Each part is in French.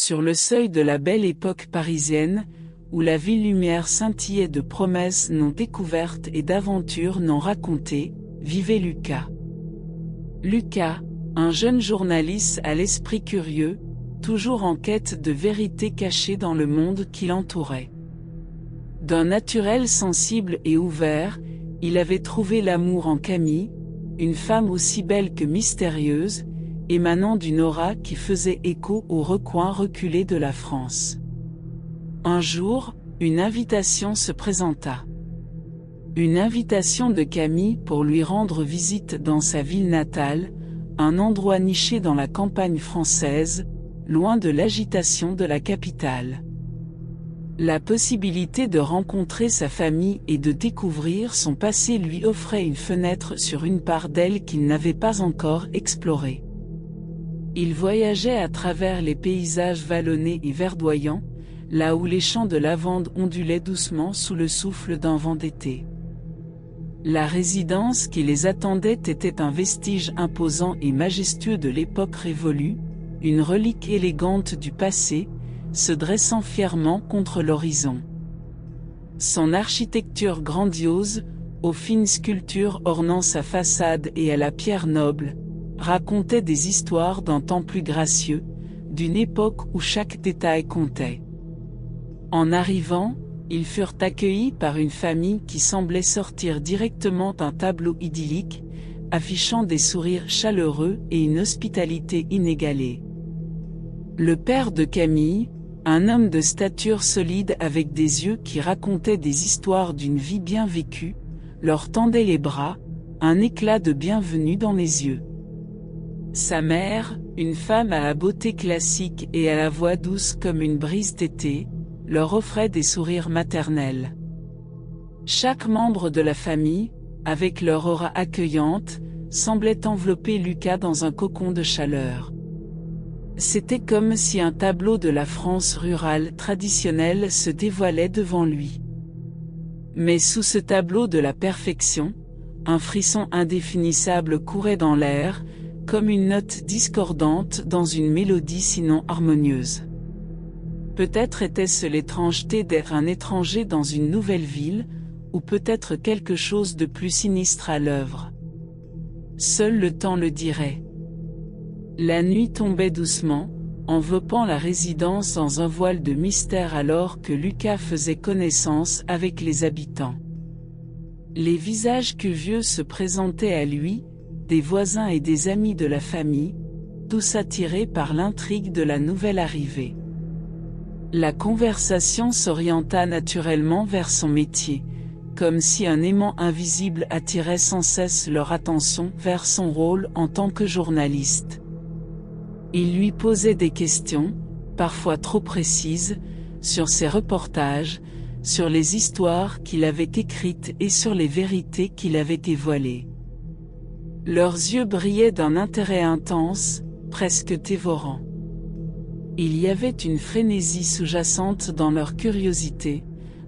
sur le seuil de la belle époque parisienne, où la ville lumière scintillait de promesses non découvertes et d'aventures non racontées, vivait Lucas. Lucas, un jeune journaliste à l'esprit curieux, toujours en quête de vérité cachée dans le monde qui l'entourait. D'un naturel sensible et ouvert, il avait trouvé l'amour en Camille, une femme aussi belle que mystérieuse, émanant d'une aura qui faisait écho aux recoins reculés de la France. Un jour, une invitation se présenta. Une invitation de Camille pour lui rendre visite dans sa ville natale, un endroit niché dans la campagne française, loin de l'agitation de la capitale. La possibilité de rencontrer sa famille et de découvrir son passé lui offrait une fenêtre sur une part d'elle qu'il n'avait pas encore explorée. Il voyageait à travers les paysages vallonnés et verdoyants, là où les champs de lavande ondulaient doucement sous le souffle d'un vent d'été. La résidence qui les attendait était un vestige imposant et majestueux de l'époque révolue, une relique élégante du passé, se dressant fièrement contre l'horizon. Son architecture grandiose, aux fines sculptures ornant sa façade et à la pierre noble, racontait des histoires d'un temps plus gracieux, d'une époque où chaque détail comptait. En arrivant, ils furent accueillis par une famille qui semblait sortir directement d'un tableau idyllique, affichant des sourires chaleureux et une hospitalité inégalée. Le père de Camille, un homme de stature solide avec des yeux qui racontaient des histoires d'une vie bien vécue, leur tendait les bras, un éclat de bienvenue dans les yeux. Sa mère, une femme à la beauté classique et à la voix douce comme une brise d'été, leur offrait des sourires maternels. Chaque membre de la famille, avec leur aura accueillante, semblait envelopper Lucas dans un cocon de chaleur. C'était comme si un tableau de la France rurale traditionnelle se dévoilait devant lui. Mais sous ce tableau de la perfection, un frisson indéfinissable courait dans l'air, comme une note discordante dans une mélodie sinon harmonieuse. Peut-être était-ce l'étrangeté d'être un étranger dans une nouvelle ville, ou peut-être quelque chose de plus sinistre à l'œuvre. Seul le temps le dirait. La nuit tombait doucement, enveloppant la résidence dans un voile de mystère alors que Lucas faisait connaissance avec les habitants. Les visages curieux se présentaient à lui, des voisins et des amis de la famille, tous attirés par l'intrigue de la nouvelle arrivée. La conversation s'orienta naturellement vers son métier, comme si un aimant invisible attirait sans cesse leur attention vers son rôle en tant que journaliste. Il lui posait des questions, parfois trop précises, sur ses reportages, sur les histoires qu'il avait écrites et sur les vérités qu'il avait dévoilées. Leurs yeux brillaient d'un intérêt intense, presque dévorant. Il y avait une frénésie sous-jacente dans leur curiosité,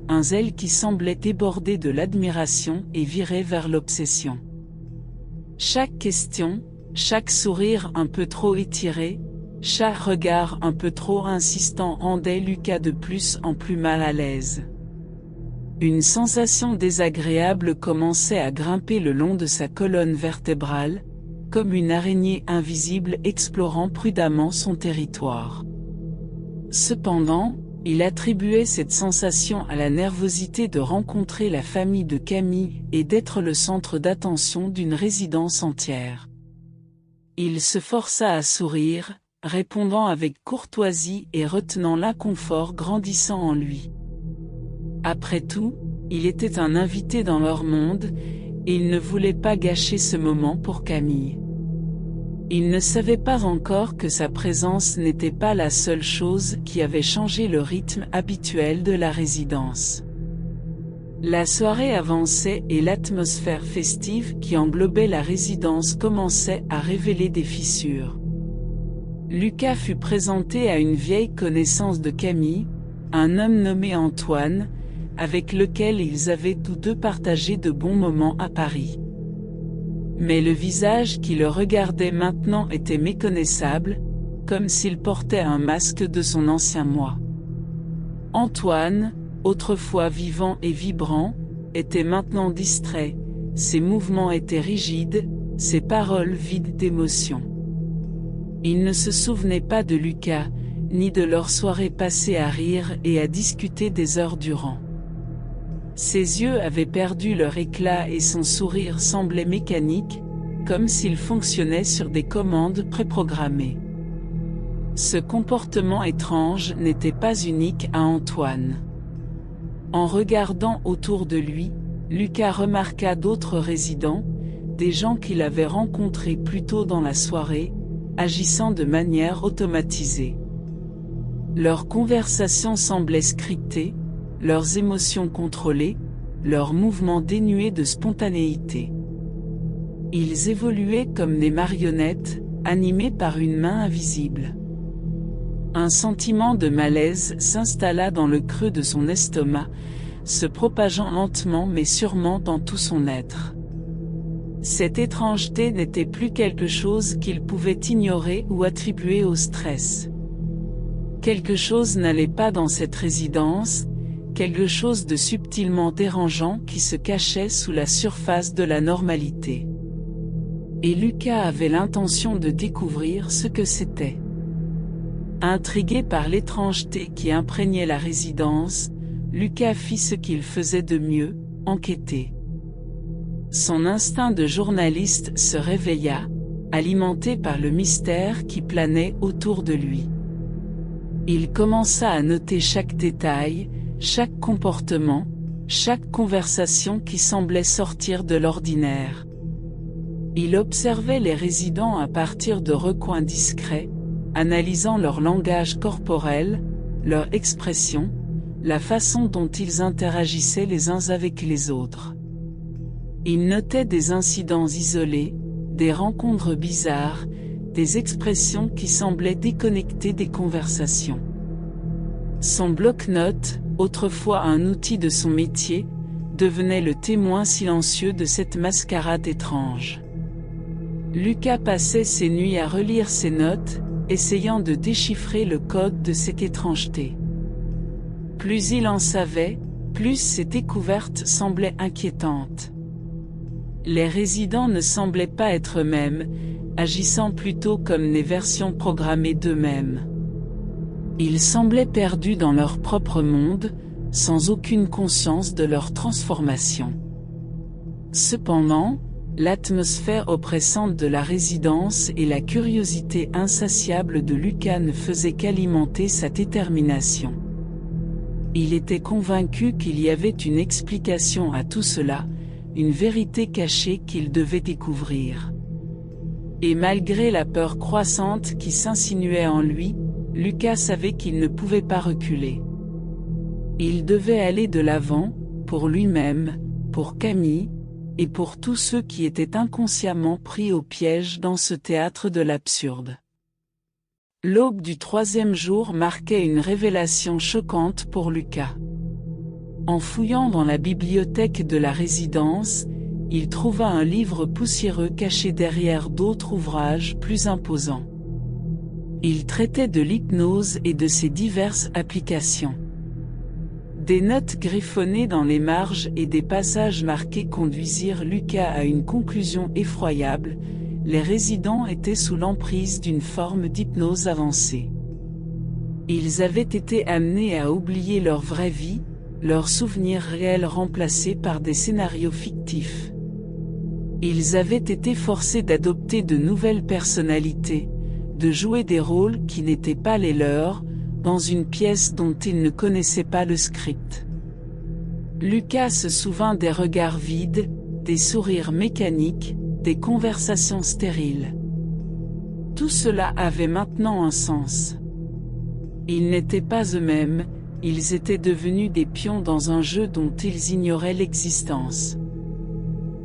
un zèle qui semblait déborder de l'admiration et virer vers l'obsession. Chaque question, chaque sourire un peu trop étiré, chaque regard un peu trop insistant rendait Lucas de plus en plus mal à l'aise. Une sensation désagréable commençait à grimper le long de sa colonne vertébrale, comme une araignée invisible explorant prudemment son territoire. Cependant, il attribuait cette sensation à la nervosité de rencontrer la famille de Camille et d'être le centre d'attention d'une résidence entière. Il se força à sourire, répondant avec courtoisie et retenant l'inconfort grandissant en lui. Après tout, il était un invité dans leur monde, et il ne voulait pas gâcher ce moment pour Camille. Il ne savait pas encore que sa présence n'était pas la seule chose qui avait changé le rythme habituel de la résidence. La soirée avançait et l'atmosphère festive qui englobait la résidence commençait à révéler des fissures. Lucas fut présenté à une vieille connaissance de Camille, un homme nommé Antoine, avec lequel ils avaient tous deux partagé de bons moments à Paris. Mais le visage qui le regardait maintenant était méconnaissable, comme s'il portait un masque de son ancien moi. Antoine, autrefois vivant et vibrant, était maintenant distrait, ses mouvements étaient rigides, ses paroles vides d'émotion. Il ne se souvenait pas de Lucas, ni de leurs soirées passées à rire et à discuter des heures durant. Ses yeux avaient perdu leur éclat et son sourire semblait mécanique, comme s'il fonctionnait sur des commandes préprogrammées. Ce comportement étrange n'était pas unique à Antoine. En regardant autour de lui, Lucas remarqua d'autres résidents, des gens qu'il avait rencontrés plus tôt dans la soirée, agissant de manière automatisée. Leurs conversations semblaient scriptées, leurs émotions contrôlées, leurs mouvements dénués de spontanéité. Ils évoluaient comme des marionnettes, animés par une main invisible. Un sentiment de malaise s'installa dans le creux de son estomac, se propageant lentement mais sûrement dans tout son être. Cette étrangeté n'était plus quelque chose qu'il pouvait ignorer ou attribuer au stress. Quelque chose n'allait pas dans cette résidence, quelque chose de subtilement dérangeant qui se cachait sous la surface de la normalité. Et Lucas avait l'intention de découvrir ce que c'était. Intrigué par l'étrangeté qui imprégnait la résidence, Lucas fit ce qu'il faisait de mieux, enquêter. Son instinct de journaliste se réveilla, alimenté par le mystère qui planait autour de lui. Il commença à noter chaque détail, chaque comportement, chaque conversation qui semblait sortir de l'ordinaire. Il observait les résidents à partir de recoins discrets, analysant leur langage corporel, leur expression, la façon dont ils interagissaient les uns avec les autres. Il notait des incidents isolés, des rencontres bizarres, des expressions qui semblaient déconnectées des conversations. Son bloc-notes, autrefois un outil de son métier, devenait le témoin silencieux de cette mascarade étrange. Lucas passait ses nuits à relire ses notes, essayant de déchiffrer le code de cette étrangeté. Plus il en savait, plus ces découvertes semblaient inquiétantes. Les résidents ne semblaient pas être eux-mêmes, agissant plutôt comme des versions programmées d'eux-mêmes. Ils semblaient perdus dans leur propre monde, sans aucune conscience de leur transformation. Cependant, l'atmosphère oppressante de la résidence et la curiosité insatiable de Lucas ne faisaient qu'alimenter sa détermination. Il était convaincu qu'il y avait une explication à tout cela, une vérité cachée qu'il devait découvrir. Et malgré la peur croissante qui s'insinuait en lui, Lucas savait qu'il ne pouvait pas reculer. Il devait aller de l'avant, pour lui-même, pour Camille, et pour tous ceux qui étaient inconsciemment pris au piège dans ce théâtre de l'absurde. L'aube du 3e jour marquait une révélation choquante pour Lucas. En fouillant dans la bibliothèque de la résidence, il trouva un livre poussiéreux caché derrière d'autres ouvrages plus imposants. Il traitait de l'hypnose et de ses diverses applications. Des notes griffonnées dans les marges et des passages marqués conduisirent Lucas à une conclusion effroyable: les résidents étaient sous l'emprise d'une forme d'hypnose avancée. Ils avaient été amenés à oublier leur vraie vie, leurs souvenirs réels remplacés par des scénarios fictifs. Ils avaient été forcés d'adopter de nouvelles personnalités, de jouer des rôles qui n'étaient pas les leurs, dans une pièce dont ils ne connaissaient pas le script. Lucas se souvint des regards vides, des sourires mécaniques, des conversations stériles. Tout cela avait maintenant un sens. Ils n'étaient pas eux-mêmes, ils étaient devenus des pions dans un jeu dont ils ignoraient l'existence.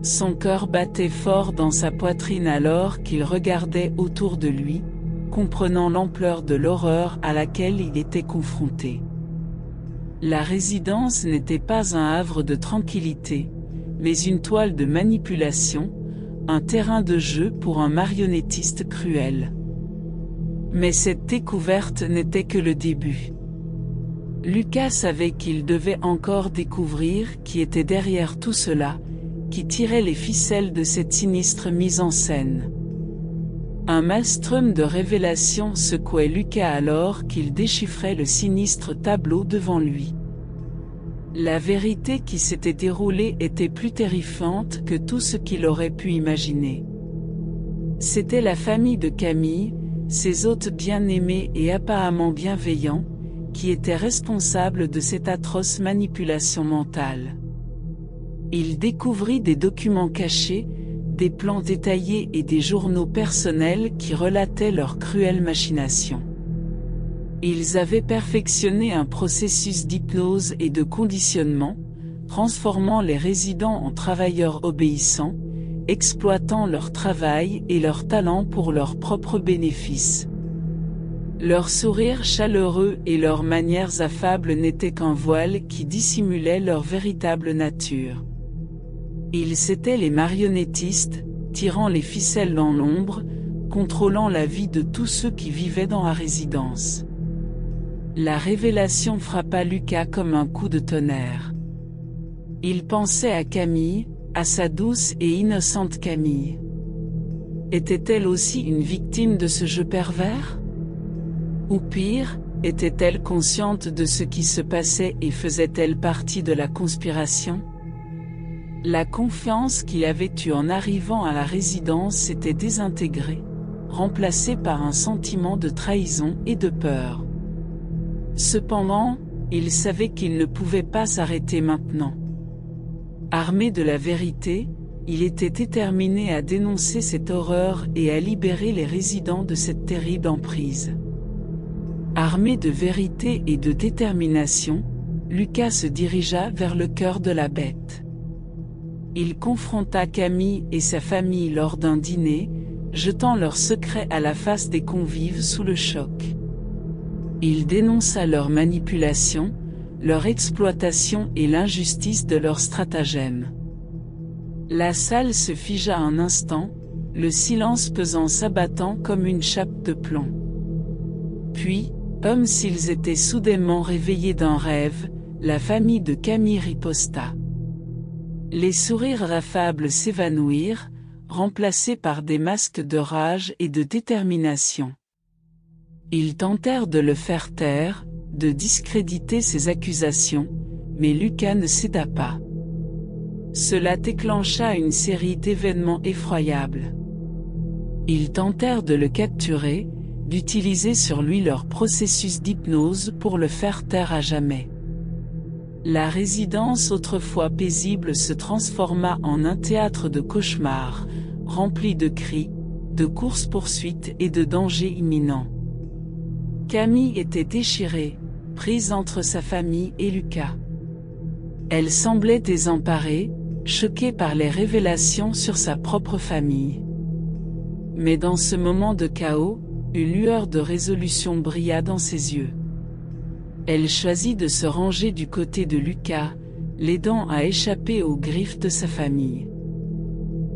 Son cœur battait fort dans sa poitrine alors qu'il regardait autour de lui, comprenant l'ampleur de l'horreur à laquelle il était confronté. La résidence n'était pas un havre de tranquillité, mais une toile de manipulation, un terrain de jeu pour un marionnettiste cruel. Mais cette découverte n'était que le début. Lucas savait qu'il devait encore découvrir qui était derrière tout cela, qui tirait les ficelles de cette sinistre mise en scène. Un maelstrom de révélations secouait Lucas alors qu'il déchiffrait le sinistre tableau devant lui. La vérité qui s'était déroulée était plus terrifiante que tout ce qu'il aurait pu imaginer. C'était la famille de Camille, ses hôtes bien-aimés et apparemment bienveillants, qui étaient responsables de cette atroce manipulation mentale. Il découvrit des documents cachés, des plans détaillés et des journaux personnels qui relataient leurs cruelles machinations. Ils avaient perfectionné un processus d'hypnose et de conditionnement, transformant les résidents en travailleurs obéissants, exploitant leur travail et leur talent pour leurs propres bénéfices. Leurs sourires chaleureux et leurs manières affables n'étaient qu'un voile qui dissimulait leur véritable nature. Ils étaient les marionnettistes, tirant les ficelles dans l'ombre, contrôlant la vie de tous ceux qui vivaient dans la résidence. La révélation frappa Lucas comme un coup de tonnerre. Il pensait à Camille, à sa douce et innocente Camille. Était-elle aussi une victime de ce jeu pervers? Ou pire, était-elle consciente de ce qui se passait et faisait-elle partie de la conspiration? La confiance qu'il avait eue en arrivant à la résidence s'était désintégrée, remplacée par un sentiment de trahison et de peur. Cependant, il savait qu'il ne pouvait pas s'arrêter maintenant. Armé de la vérité, il était déterminé à dénoncer cette horreur et à libérer les résidents de cette terrible emprise. Armé de vérité et de détermination, Lucas se dirigea vers le cœur de la bête. Il confronta Camille et sa famille lors d'un dîner, jetant leurs secrets à la face des convives sous le choc. Il dénonça leur manipulation, leur exploitation et l'injustice de leurs stratagèmes. La salle se figea un instant, le silence pesant s'abattant comme une chape de plomb. Puis, comme s'ils étaient soudainement réveillés d'un rêve, la famille de Camille riposta. Les sourires affables s'évanouirent, remplacés par des masques de rage et de détermination. Ils tentèrent de le faire taire, de discréditer ses accusations, mais Lucas ne céda pas. Cela déclencha une série d'événements effroyables. Ils tentèrent de le capturer, d'utiliser sur lui leur processus d'hypnose pour le faire taire à jamais. La résidence autrefois paisible se transforma en un théâtre de cauchemars, rempli de cris, de courses-poursuites et de dangers imminents. Camille était déchirée, prise entre sa famille et Lucas. Elle semblait désemparée, choquée par les révélations sur sa propre famille. Mais dans ce moment de chaos, une lueur de résolution brilla dans ses yeux. Elle choisit de se ranger du côté de Lucas, l'aidant à échapper aux griffes de sa famille.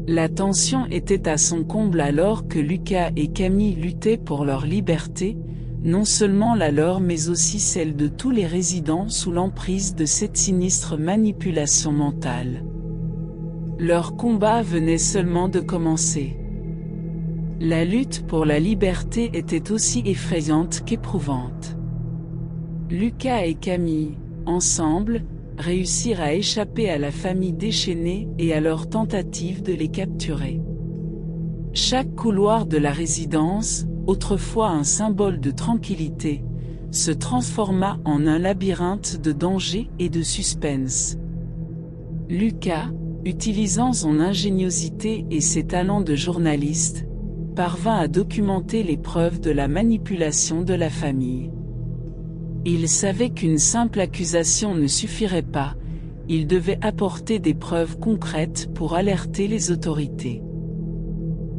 La tension était à son comble alors que Lucas et Camille luttaient pour leur liberté, non seulement la leur mais aussi celle de tous les résidents sous l'emprise de cette sinistre manipulation mentale. Leur combat venait seulement de commencer. La lutte pour la liberté était aussi effrayante qu'éprouvante. Lucas et Camille, ensemble, réussirent à échapper à la famille déchaînée et à leur tentative de les capturer. Chaque couloir de la résidence, autrefois un symbole de tranquillité, se transforma en un labyrinthe de danger et de suspense. Lucas, utilisant son ingéniosité et ses talents de journaliste, parvint à documenter les preuves de la manipulation de la famille. Il savait qu'une simple accusation ne suffirait pas, il devait apporter des preuves concrètes pour alerter les autorités.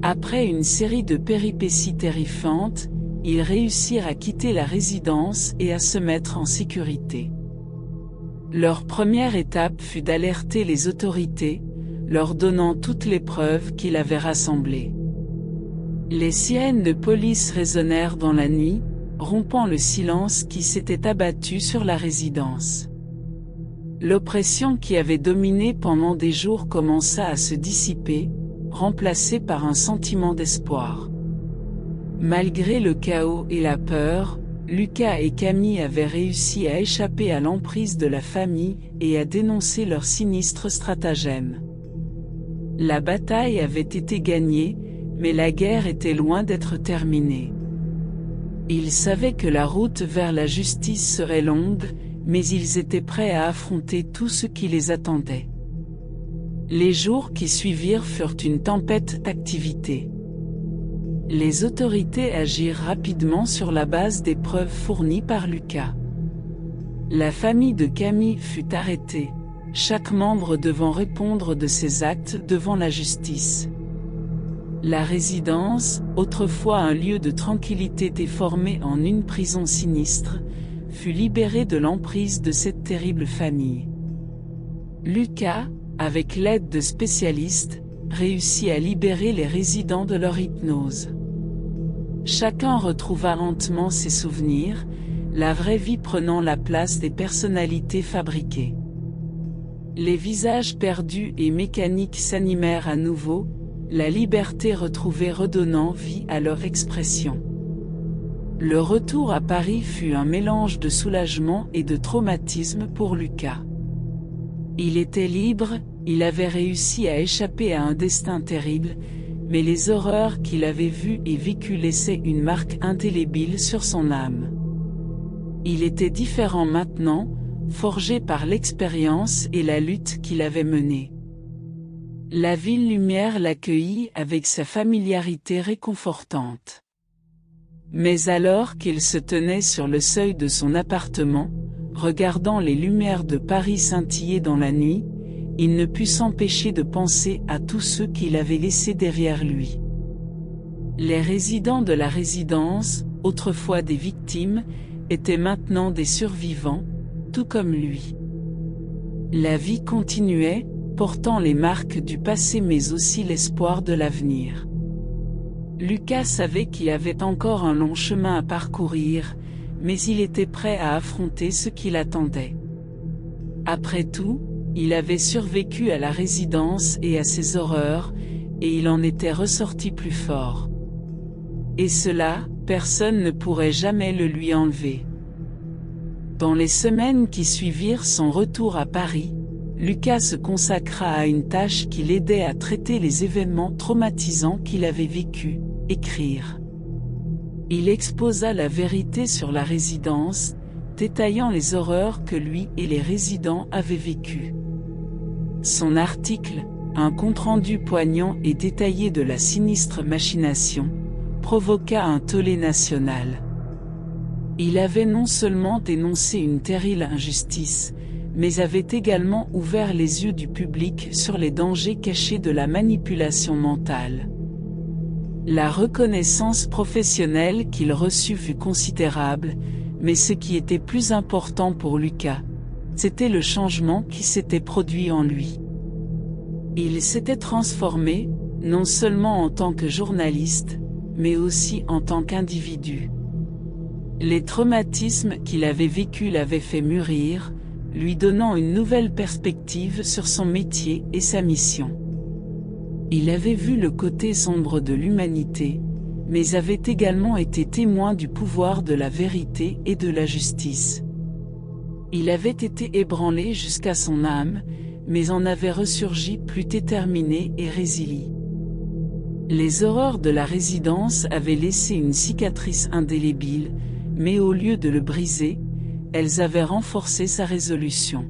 Après une série de péripéties terrifiantes, ils réussirent à quitter la résidence et à se mettre en sécurité. Leur première étape fut d'alerter les autorités, leur donnant toutes les preuves qu'ils avaient rassemblées. Les sirènes de police résonnèrent dans la nuit, rompant le silence qui s'était abattu sur la résidence. L'oppression qui avait dominé pendant des jours commença à se dissiper, remplacée par un sentiment d'espoir. Malgré le chaos et la peur, Lucas et Camille avaient réussi à échapper à l'emprise de la famille et à dénoncer leur sinistre stratagème. La bataille avait été gagnée, mais la guerre était loin d'être terminée. Ils savaient que la route vers la justice serait longue, mais ils étaient prêts à affronter tout ce qui les attendait. Les jours qui suivirent furent une tempête d'activité. Les autorités agirent rapidement sur la base des preuves fournies par Lucas. La famille de Camille fut arrêtée, chaque membre devant répondre de ses actes devant la justice. La résidence, autrefois un lieu de tranquillité déformé en une prison sinistre, fut libérée de l'emprise de cette terrible famille. Lucas, avec l'aide de spécialistes, réussit à libérer les résidents de leur hypnose. Chacun retrouva lentement ses souvenirs, la vraie vie prenant la place des personnalités fabriquées. Les visages perdus et mécaniques s'animèrent à nouveau, la liberté retrouvée redonnant vie à leur expression. Le retour à Paris fut un mélange de soulagement et de traumatisme pour Lucas. Il était libre, il avait réussi à échapper à un destin terrible, mais les horreurs qu'il avait vues et vécues laissaient une marque indélébile sur son âme. Il était différent maintenant, forgé par l'expérience et la lutte qu'il avait menée. La ville lumière l'accueillit avec sa familiarité réconfortante. Mais alors qu'il se tenait sur le seuil de son appartement, regardant les lumières de Paris scintiller dans la nuit, il ne put s'empêcher de penser à tous ceux qu'il avait laissés derrière lui. Les résidents de la résidence, autrefois des victimes, étaient maintenant des survivants, tout comme lui. La vie continuait, portant les marques du passé mais aussi l'espoir de l'avenir. Lucas savait qu'il avait encore un long chemin à parcourir, mais il était prêt à affronter ce qui l'attendait. Après tout, il avait survécu à la résidence et à ses horreurs, et il en était ressorti plus fort. Et cela, personne ne pourrait jamais le lui enlever. Dans les semaines qui suivirent son retour à Paris, Lucas se consacra à une tâche qui l'aidait à traiter les événements traumatisants qu'il avait vécus, écrire. Il exposa la vérité sur la résidence, détaillant les horreurs que lui et les résidents avaient vécues. Son article, un compte-rendu poignant et détaillé de la sinistre machination, provoqua un tollé national. Il avait non seulement dénoncé une terrible injustice, mais avait également ouvert les yeux du public sur les dangers cachés de la manipulation mentale. La reconnaissance professionnelle qu'il reçut fut considérable, mais ce qui était plus important pour Lucas, c'était le changement qui s'était produit en lui. Il s'était transformé, non seulement en tant que journaliste, mais aussi en tant qu'individu. Les traumatismes qu'il avait vécus l'avaient fait mûrir, lui donnant une nouvelle perspective sur son métier et sa mission. Il avait vu le côté sombre de l'humanité, mais avait également été témoin du pouvoir de la vérité et de la justice. Il avait été ébranlé jusqu'à son âme, mais en avait ressurgi plus déterminé et résilié. Les horreurs de la résidence avaient laissé une cicatrice indélébile, mais au lieu de le briser, elles avaient renforcé sa résolution.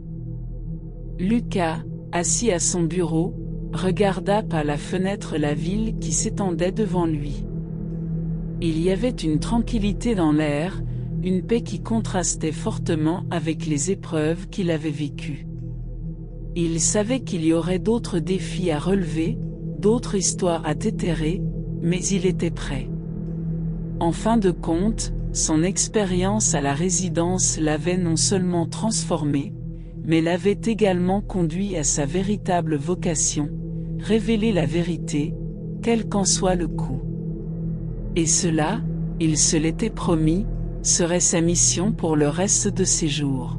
Lucas, assis à son bureau, regarda par la fenêtre la ville qui s'étendait devant lui. Il y avait une tranquillité dans l'air, une paix qui contrastait fortement avec les épreuves qu'il avait vécues. Il savait qu'il y aurait d'autres défis à relever, d'autres histoires à déterrer, mais il était prêt. En fin de compte, son expérience à la résidence l'avait non seulement transformé, mais l'avait également conduit à sa véritable vocation, révéler la vérité, quel qu'en soit le coût. Et cela, il se l'était promis, serait sa mission pour le reste de ses jours.